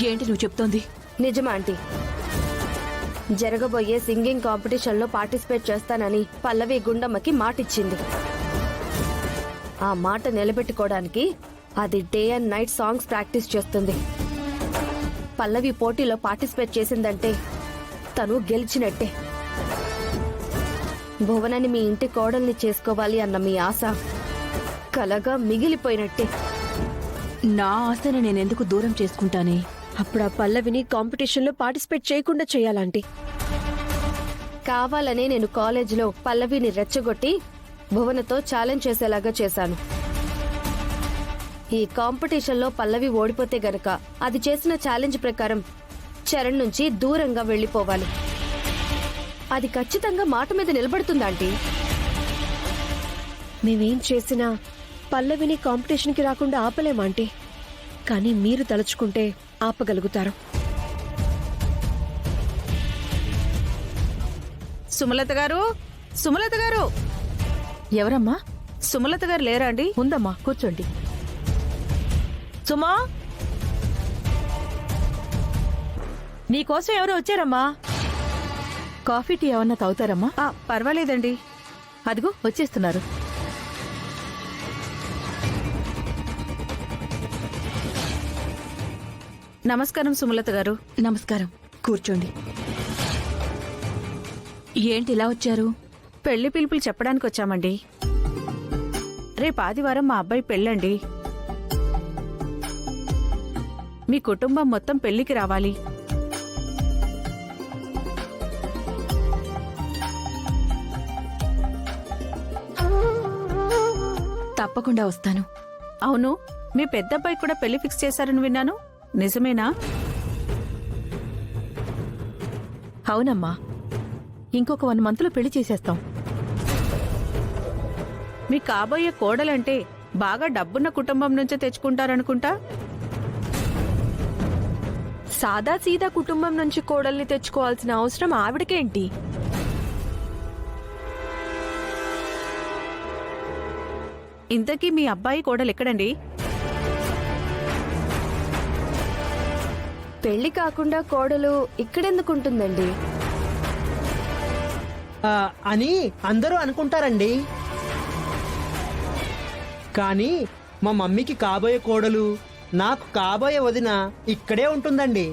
ఏంటి నువ్వు చెప్తోంది? నిజమా ఆంటీ? జరగబోయే సింగింగ్ కాంపిటీషన్ లో పార్టిసిపేట్ చేస్తానని పల్లవి గుండమ్మకి మాటిచ్చింది. ఆ మాట నిలబెట్టుకోవడానికి అది day and night songs practice చేస్తుంది. పల్లవి పోటీలో పార్టిసిపేట్ చేసిందంటే తను గెలిచినట్టే. భువనని మీ ఇంటి కోడల్ని చేసుకోవాలి అన్న మీ ఆశ కలగా మిగిలిపోయినట్టే. నా ఆశని నేనెందుకు దూరం చేసుకుంటానే? అప్పుడు ఆ పల్లవిని కాంపిటీషన్ లో పార్టిసిపేట్ చేయకుండా చేయాలంటే కావాలనే నేను కాలేజీలో పల్లవిని రెచ్చగొట్టి భువనతో ఛాలెంజ్ చేసేలాగా చేశాను. ఈ కాంపిటీషన్ లో పల్లవి ఓడిపోతే గనక అది చేసిన ఛాలెంజ్ ప్రకారం చరణ్ నుంచి దూరంగా వెళ్లిపోవాలి. అది ఖచ్చితంగా మాట మీద నిలబడుతుందా ఆంటీ? మేమేం చేసినా పల్లవిని కాంపిటీషన్కి రాకుండా ఆపలేమాంటీ, కానీ మీరు తలుచుకుంటే ఆపగలుగుతారు. సుమలత గారు, సుమలత గారు! ఎవరమ్మా? సుమలత గారు లేరా అండి? ఉందమ్మా, కూర్చోండి. సుమా, నీకోసం ఎవరో వచ్చారమ్మా. కాఫీ టీ ఏమన్నా తాగుతారమ్మా? పర్వాలేదండి. అదిగో వచ్చేస్తున్నారు. నమస్కారం సుమలత గారు. నమస్కారం, కూర్చోండి. ఏంటి ఇలా వచ్చారు? పెళ్లి పిలుపులు చెప్పడానికి వచ్చామండి. రేపు ఆదివారం మా అబ్బాయి పెళ్ళండి. మీ కుటుంబం మొత్తం పెళ్లికి రావాలి. తప్పకుండా వస్తాను. అవును, మీ పెద్దబ్బాయి కూడా పెళ్లి ఫిక్స్ చేశారని విన్నాను, నిజమేనా? అవునమ్మా, ఇంకొక 1 మంత్లో పెళ్లి చేసేస్తాం. మీ కాబోయే కోడలంటే బాగా డబ్బున్న కుటుంబం నుంచే తెచ్చుకుంటారనుకుంటా. సాదా సీదా కుటుంబం నుంచి కోడల్ని తెచ్చుకోవాల్సిన అవసరం ఆవిడకేంటి? ఇంతకీ మీ అబ్బాయి కోడలు ఎక్కడండి? పెళ్లి కాకుండా కోడలు ఇక్కడెందుకుంటుందండి అని అందరూ అనుకుంటారండి. కానీ మా మమ్మీకి కాబోయే కోడలు, నాకు కాబోయే వదిన ఇక్కడే ఉంటుందండి.